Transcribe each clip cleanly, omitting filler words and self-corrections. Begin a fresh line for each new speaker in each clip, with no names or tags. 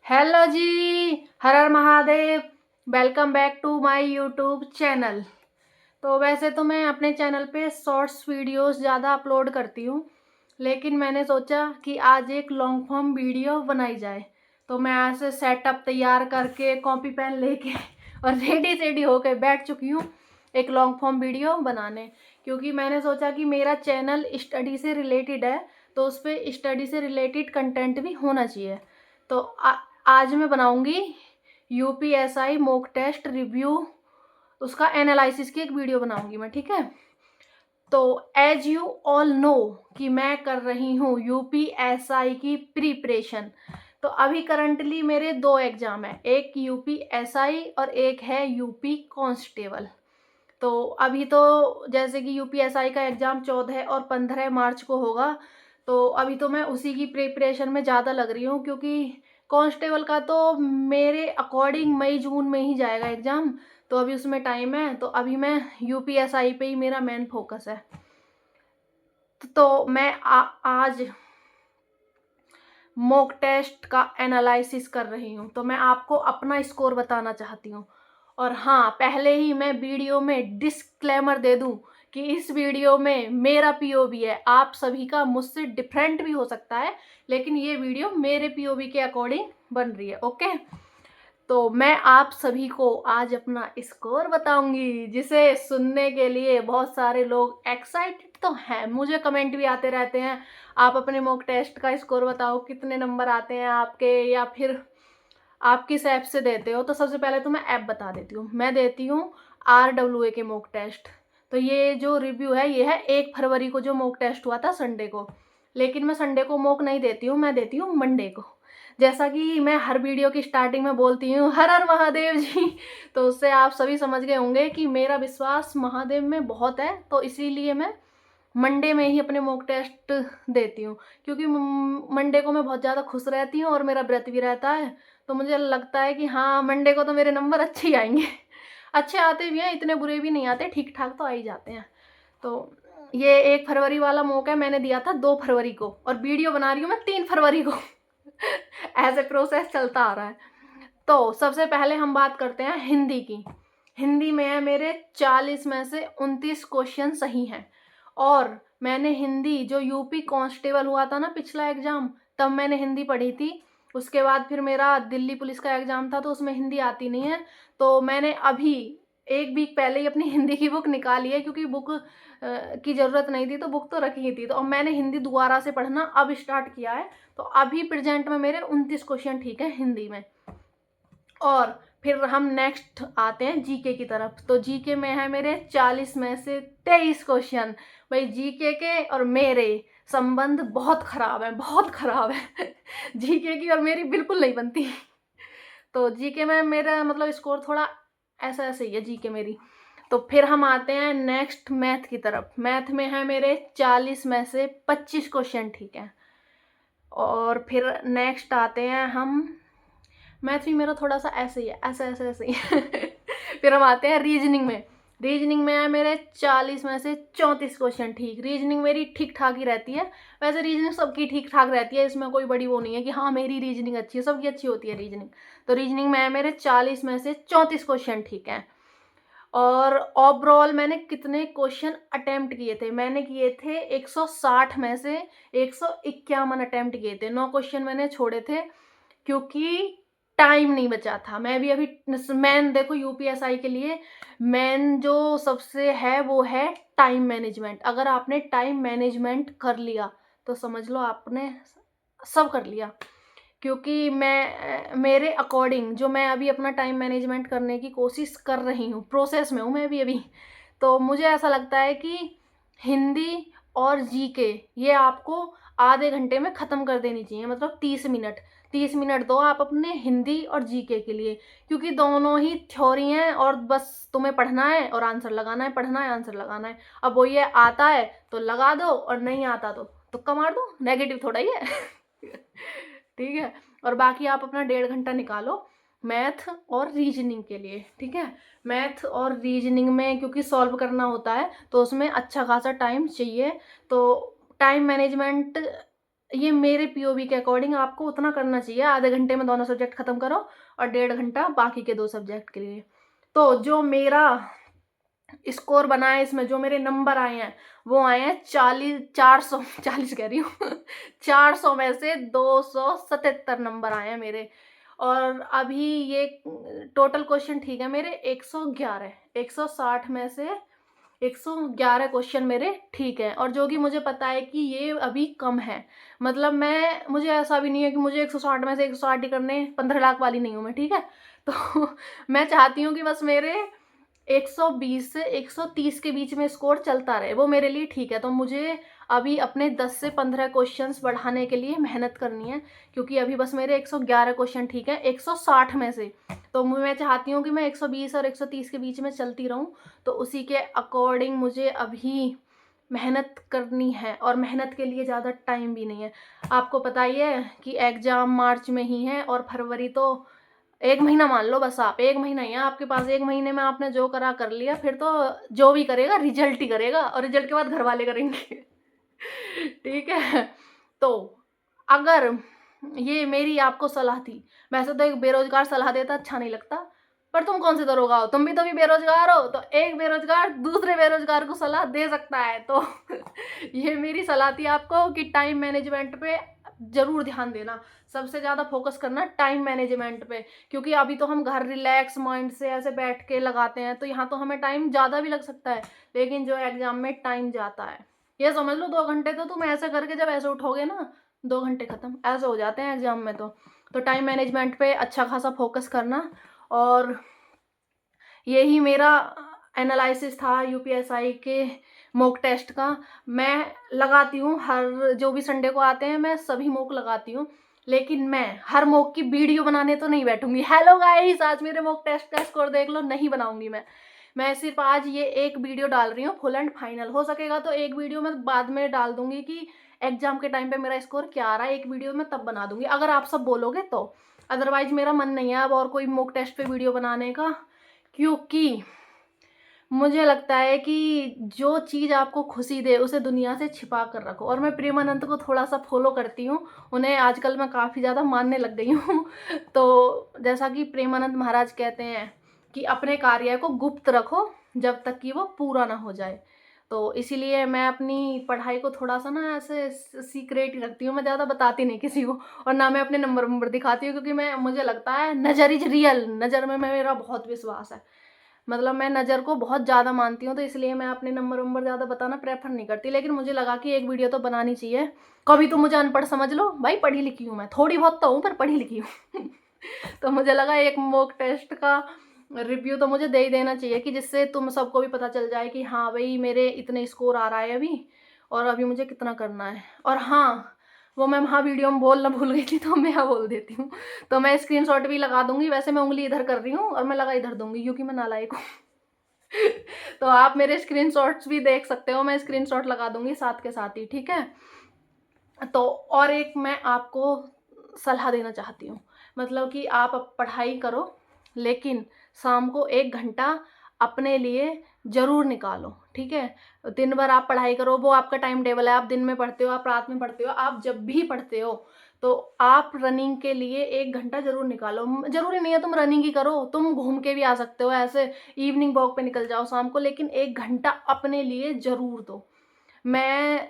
Hello जी। हर हर Mahadev. Welcome back to my YouTube channel. तो वैसे तो मैं अपने चैनल पे शॉर्ट्स वीडियोस ज़्यादा अपलोड करती हूँ, लेकिन मैंने सोचा कि आज एक लॉन्ग फॉर्म वीडियो बनाई जाए। तो मैं आज से सेटअप तैयार करके कॉपी पेन लेके और रेडी सेडी होके बैठ चुकी हूँ एक लॉन्ग फॉर्म वीडियो बनाने, क्योंकि मैंने सोचा कि मेरा चैनल स्टडी से रिलेटेड है, तो उस पर स्टडी से रिलेटेड कंटेंट भी होना चाहिए। तो आज मैं बनाऊंगी यूपीएसआई मॉक टेस्ट रिव्यू, उसका एनालिसिस की एक वीडियो बनाऊंगी मैं, ठीक है। तो एज यू ऑल नो कि मैं कर रही हूँ यूपीएसआई की प्रिपरेशन। तो अभी करंटली मेरे दो एग्जाम है, एक यूपीएसआई और एक है यूपी कांस्टेबल। तो अभी तो जैसे कि यूपीएसआई का एग्ज़ाम 14 और 15 मार्च को होगा, तो अभी तो मैं उसी की प्रिपरेशन में ज़्यादा लग रही हूँ, क्योंकि कांस्टेबल का तो मेरे अकॉर्डिंग मई जून में ही जाएगा एग्ज़ाम। तो अभी उसमें टाइम है, तो अभी मैं यूपीएसआई पे ही मेरा मेन फोकस है। तो मैं आज मॉक टेस्ट का एनालिसिस कर रही हूँ, तो मैं आपको अपना स्कोर बताना चाहती हूँ। और हाँ, पहले ही मैं वीडियो में डिस्क्लेमर दे दूँ कि इस वीडियो में मेरा पीओवी है, आप सभी का मुझसे डिफरेंट भी हो सकता है, लेकिन ये वीडियो मेरे पीओवी के अकॉर्डिंग बन रही है, ओके। तो मैं आप सभी को आज अपना स्कोर बताऊंगी, जिसे सुनने के लिए बहुत सारे लोग एक्साइटेड तो हैं। मुझे कमेंट भी आते रहते हैं, आप अपने मॉक टेस्ट का स्कोर बताओ, कितने नंबर आते हैं आपके, या फिर आप किस ऐप से देते हो। तो सबसे पहले तो मैं ऐप बता देती हूँ। मैं देती हूँ RWA के मॉक टेस्ट। तो ये जो रिव्यू है, ये है 1 फरवरी को जो मॉक टेस्ट हुआ था, संडे को। लेकिन मैं संडे को मॉक नहीं देती हूँ, मैं देती हूँ मंडे को। जैसा कि मैं हर वीडियो की स्टार्टिंग में बोलती हूँ, हर हर महादेव जी। तो उससे आप सभी समझ गए होंगे कि मेरा विश्वास महादेव में बहुत है, तो इसीलिए मैं मंडे में ही अपने मॉक टेस्ट देती हूँ। क्योंकि मंडे को मैं बहुत ज़्यादा खुश रहती हूँ और मेरा व्रत भी रहता है, तो मुझे लगता है कि हाँ, मंडे को तो मेरे नंबर अच्छे ही आएंगे। अच्छे आते भी हैं, इतने बुरे भी नहीं आते, ठीक ठाक तो आ ही जाते हैं। तो ये 1 फरवरी वाला मौका मैंने दिया था 2 फरवरी को, और वीडियो बना रही हूँ मैं 3 फरवरी को। ऐसे प्रोसेस चलता आ रहा है। तो सबसे पहले हम बात करते हैं हिंदी की। हिंदी में है मेरे 40 में से 29 क्वेश्चन सही हैं। और मैंने हिंदी, जो यूपी कांस्टेबल हुआ था ना पिछला एग्जाम, तब मैंने हिंदी पढ़ी थी। उसके बाद फिर मेरा दिल्ली पुलिस का एग्जाम था, तो उसमें हिंदी आती नहीं है। तो मैंने अभी 1 वीक पहले ही अपनी हिंदी की बुक निकाली है, क्योंकि बुक की ज़रूरत नहीं थी, तो बुक तो रखी ही थी। तो अब मैंने हिंदी दोबारा से पढ़ना अब स्टार्ट किया है। तो अभी प्रेजेंट में मेरे 29 क्वेश्चन ठीक है हिंदी में। और फिर हम नेक्स्ट आते हैं जीके की तरफ। तो जीके में है मेरे 40 में से 23 क्वेश्चन। भाई, जीके के और मेरे संबंध बहुत खराब है, बहुत खराब है। जीके की और मेरी बिल्कुल नहीं बनती। तो जीके में मेरा मतलब स्कोर थोड़ा ऐसा ऐसा ही है जीके मेरी। तो फिर हम आते हैं नेक्स्ट मैथ की तरफ। मैथ में है मेरे 40 में से 25 क्वेश्चन ठीक है। और फिर नेक्स्ट आते हैं हम, मैथ भी मेरा थोड़ा सा ऐसे ही है, ऐसे ऐसे ऐसे ही है। फिर हम आते हैं रीजनिंग में। रीजनिंग में है मेरे 40 में से 34 क्वेश्चन ठीक। रीजनिंग मेरी ठीक ठाक ही रहती है। वैसे रीजनिंग सबकी ठीक ठाक रहती है, इसमें कोई बड़ी वो नहीं है कि हाँ मेरी रीजनिंग अच्छी है, सबकी अच्छी होती है रीजनिंग। तो रीजनिंग में है मेरे 40 में से 34 क्वेश्चन ठीक है। और ओवरऑल मैंने कितने क्वेश्चन अटेम्प्ट किए थे? मैंने किए थे 160 में से 151 अटेम्प्ट किए थे। 9 क्वेश्चन मैंने छोड़े थे, क्योंकि टाइम नहीं बचा था। मैं भी अभी मेन देखो, यूपीएसआई के लिए मेन जो सबसे है वो है टाइम मैनेजमेंट। अगर आपने टाइम मैनेजमेंट कर लिया तो समझ लो आपने सब कर लिया। क्योंकि मैं मेरे अकॉर्डिंग जो मैं अभी अपना टाइम मैनेजमेंट करने की कोशिश कर रही हूँ, प्रोसेस में हूँ मैं भी अभी। तो मुझे ऐसा लगता है कि हिंदी और जीके ये आपको आधे घंटे में ख़त्म कर देनी चाहिए, मतलब 30 मिनट दो आप अपने हिंदी और जीके के लिए, क्योंकि दोनों ही थ्योरी हैं और बस तुम्हें पढ़ना है और आंसर लगाना है, पढ़ना है आंसर लगाना है। अब वो ये आता है तो लगा दो, और नहीं आता तो तुक्का मार दो, नेगेटिव थोड़ा ही है। ठीक है। और बाकी आप अपना 1.5 घंटा निकालो मैथ और रीजनिंग के लिए, ठीक है। मैथ और रीजनिंग में क्योंकि सॉल्व करना होता है, तो उसमें अच्छा खासा टाइम चाहिए। तो टाइम मैनेजमेंट ये मेरे पीओवी के अकॉर्डिंग आपको उतना करना चाहिए, आधे घंटे में दोनों सब्जेक्ट खत्म करो और 1.5 घंटा बाकी के 2 सब्जेक्ट के लिए। तो जो मेरा स्कोर बना है, इसमें जो मेरे नंबर आए हैं वो आए हैं 400 40 कह रही हूँ 400 में से 277 नंबर आए हैं मेरे। और अभी ये टोटल क्वेश्चन ठीक है मेरे 111, 160 में से 111 क्वेश्चन मेरे ठीक है। और जो कि मुझे पता है कि ये अभी कम है, मतलब मुझे ऐसा भी नहीं है कि मुझे 160 में से 160 ही करने, 15 लाख वाली नहीं हूँ मैं, ठीक है। तो मैं चाहती हूँ कि बस मेरे 120 से 130 के बीच में स्कोर चलता रहे, वो मेरे लिए ठीक है। तो मुझे अभी अपने 10 से 15 क्वेश्चंस बढ़ाने के लिए मेहनत करनी है, क्योंकि अभी बस मेरे 111 क्वेश्चन ठीक है 160 में से। तो मैं चाहती हूँ कि मैं 120 और 130 के बीच में चलती रहूँ। तो उसी के अकॉर्डिंग मुझे अभी मेहनत करनी है, और मेहनत के लिए ज़्यादा टाइम भी नहीं है। आपको पता ही है कि एग्ज़ाम मार्च में ही है, और फरवरी तो 1 महीना मान लो बस, आप 1 महीना ही है आपके पास। 1 महीने में आपने जो करा कर लिया, फिर तो जो भी करेगा रिजल्ट ही करेगा, और रिजल्ट के बाद घर वाले करेंगे ठीक है। तो अगर ये मेरी आपको सलाह थी, वैसे तो एक बेरोजगार सलाह देता अच्छा नहीं लगता, पर तुम कौन से दरोगा हो, तुम भी तो भी बेरोजगार हो, तो एक बेरोजगार दूसरे बेरोजगार को सलाह दे सकता है। तो ये मेरी सलाह थी आपको कि टाइम मैनेजमेंट पे जरूर ध्यान देना, सबसे ज़्यादा फोकस करना टाइम मैनेजमेंट पे। क्योंकि अभी तो हम घर रिलैक्स माइंड से ऐसे बैठ के लगाते हैं, तो यहाँ तो हमें टाइम ज़्यादा भी लग सकता है, लेकिन जो एग्जाम में टाइम जाता है, ये समझ लो 2 घंटे तो तुम ऐसे करके जब ऐसे उठोगे ना, 2 घंटे खत्म ऐसे हो जाते हैं एग्जाम में। तो टाइम मैनेजमेंट पे अच्छा खासा फोकस करना। और यही मेरा एनालिसिस था यूपीएसआई के मॉक टेस्ट का। मैं लगाती हूँ हर जो भी संडे को आते हैं, मैं सभी मॉक लगाती हूँ, लेकिन मैं हर मॉक की वीडियो बनाने तो नहीं बैठूंगी। हेलो गाइस, आज मेरे मॉक टेस्ट का स्कोर देख लो, नहीं बनाऊंगी मैं सिर्फ आज ये एक वीडियो डाल रही हूँ फुल एंड फाइनल। हो सकेगा तो एक वीडियो मैं बाद में डाल दूंगी कि एग्जाम के टाइम पे मेरा स्कोर क्या आ रहा है, एक वीडियो में तब बना दूंगी अगर आप सब बोलोगे तो। अदरवाइज मेरा मन नहीं है अब और कोई मॉक टेस्ट पे वीडियो बनाने का, क्योंकि मुझे लगता है कि जो चीज़ आपको खुशी दे उसे दुनिया से छिपा कर रखो। और मैं प्रेमानंद को थोड़ा सा फॉलो करती हूँ, उन्हें आजकल मैं काफ़ी ज़्यादा मानने लग गई हूँ तो जैसा कि प्रेमानंद महाराज कहते हैं कि अपने कार्य को गुप्त रखो जब तक कि वो पूरा ना हो जाए। तो इसीलिए मैं अपनी पढ़ाई को थोड़ा सा ना ऐसे सीक्रेट ही रखती हूँ, मैं ज़्यादा बताती नहीं किसी को, और ना मैं अपने नंबर दिखाती हूँ, क्योंकि मुझे लगता है नज़र इज रियल, नज़र में मेरा बहुत विश्वास है, मतलब मैं नज़र को बहुत ज़्यादा मानती हूँ। तो इसलिए मैं अपने नंबर ज़्यादा बताना प्रेफर नहीं करती, लेकिन मुझे लगा कि एक वीडियो तो बनानी चाहिए। कभी तो मुझे अनपढ़ समझ लो भाई, पढ़ी लिखी हूँ मैं, थोड़ी बहुत तो हूँ पर पढ़ी लिखी हूँ तो मुझे लगा एक मॉक टेस्ट का रिव्यू तो मुझे दे ही देना चाहिए, कि जिससे तुम सबको भी पता चल जाए कि हाँ भाई मेरे इतने स्कोर आ रहा है अभी, और अभी मुझे कितना करना है। और हाँ, वो मैं वहाँ वीडियो में बोलना भूल गई थी, तो मैं यहाँ बोल देती हूँ। तो मैं स्क्रीनशॉट भी लगा दूंगी, वैसे मैं उंगली इधर कर रही हूँ और मैं लगा इधर दूंगी क्योंकि मैं नालायक हूँ तो आप मेरे स्क्रीनशॉट्स भी देख सकते हो, मैं स्क्रीनशॉट लगा दूंगी साथ के साथ ही, ठीक है। तो और एक मैं आपको सलाह देना चाहती हूँ, मतलब कि आप अब पढ़ाई करो, लेकिन शाम को 1 घंटा अपने लिए ज़रूर निकालो, ठीक है। दिन भर आप पढ़ाई करो, वो आपका टाइम टेबल है, आप दिन में पढ़ते हो, आप रात में पढ़ते हो, आप जब भी पढ़ते हो, तो आप रनिंग के लिए 1 घंटा ज़रूर निकालो। ज़रूरी नहीं है तुम रनिंग ही करो, तुम घूम के भी आ सकते हो, ऐसे इवनिंग वॉक पे निकल जाओ शाम को, लेकिन 1 घंटा अपने लिए ज़रूर दो। मैं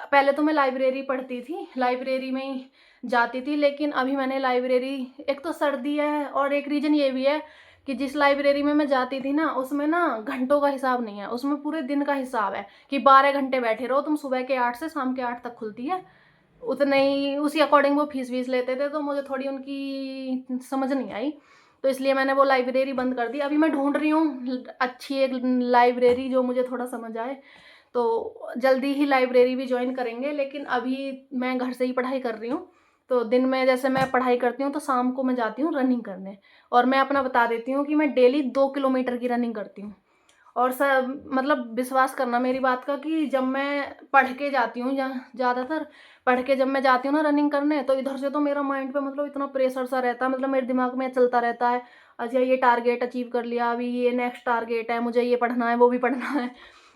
पहले तो मैं लाइब्रेरी पढ़ती थी, लाइब्रेरी में ही जाती थी, लेकिन अभी मैंने लाइब्रेरी, एक तो सर्दी है और एक रीज़न ये भी है कि जिस लाइब्रेरी में मैं जाती थी ना, उसमें ना घंटों का हिसाब नहीं है, उसमें पूरे दिन का हिसाब है कि 12 घंटे बैठे रहो तुम, सुबह के 8 से शाम के 8 तक खुलती है, उतने ही उसी अकॉर्डिंग वो फीस वीस लेते थे, तो मुझे थोड़ी उनकी समझ नहीं आई, तो इसलिए मैंने वो लाइब्रेरी बंद कर दी। अभी मैं ढूंढ रही हूँ अच्छी एक लाइब्रेरी जो मुझे थोड़ा समझ आए, तो जल्दी ही लाइब्रेरी भी ज्वाइन करेंगे, लेकिन अभी मैं घर से ही पढ़ाई कर रही हूँ। तो दिन में जैसे मैं पढ़ाई करती हूँ, तो शाम को मैं जाती हूँ रनिंग करने, और मैं अपना बता देती हूँ कि मैं डेली 2 किलोमीटर की रनिंग करती हूँ। और सब मतलब विश्वास करना मेरी बात का, कि जब मैं पढ़ के जाती हूँ, ज़्यादातर पढ़ के जब मैं जाती हूँ ना रनिंग करने, तो इधर से तो मेरा माइंड पे मतलब इतना प्रेशर सा रहता है, मतलब मेरे दिमाग में चलता रहता है, अच्छा ये टारगेट अचीव कर लिया, अभी ये नेक्स्ट टारगेट है, मुझे ये पढ़ना है, वो भी पढ़ना है।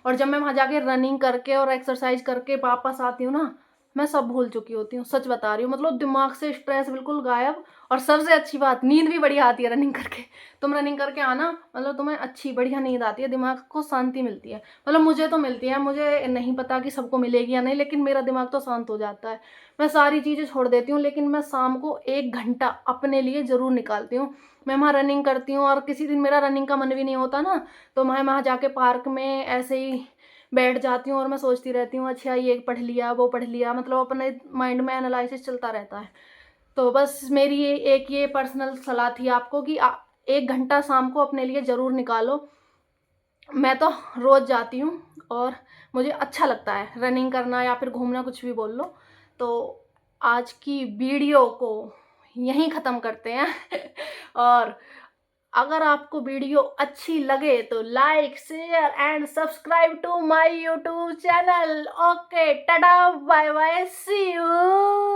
और जब मैं वहाँ जाके रनिंग करके और एक्सरसाइज करके वापस आती हूँ ना, मैं सब भूल चुकी होती हूँ, सच बता रही हूँ। मतलब दिमाग से स्ट्रेस बिल्कुल गायब। और सबसे अच्छी बात, नींद भी बढ़िया आती है रनिंग करके। तुम रनिंग करके आना, मतलब तुम्हें अच्छी बढ़िया नींद आती है, दिमाग को शांति मिलती है। मतलब मुझे तो मिलती है, मुझे नहीं पता कि सबको मिलेगी या नहीं, लेकिन मेरा दिमाग तो शांत हो जाता है। मैं सारी चीज़ें छोड़ देती हूँ, लेकिन मैं शाम को 1 घंटा अपने लिए ज़रूर निकालती हूँ। मैं वहाँ रनिंग करती हूँ, और किसी दिन मेरा रनिंग का मन भी नहीं होता ना, तो मैं वहाँ जाके पार्क में ऐसे ही बैठ जाती हूँ और मैं सोचती रहती हूँ, अच्छा ये पढ़ लिया, वो पढ़ लिया, मतलब अपने माइंड में एनालिसिस चलता रहता है। तो बस मेरी ये पर्सनल सलाह थी आपको कि 1 घंटा शाम को अपने लिए ज़रूर निकालो। मैं तो रोज़ जाती हूँ और मुझे अच्छा लगता है रनिंग करना या फिर घूमना, कुछ भी बोल लो। तो आज की वीडियो को यहीं ख़त्म करते हैं। और अगर आपको वीडियो अच्छी लगे तो like, share and subscribe to my YouTube channel. Okay, tata, bye bye, see you.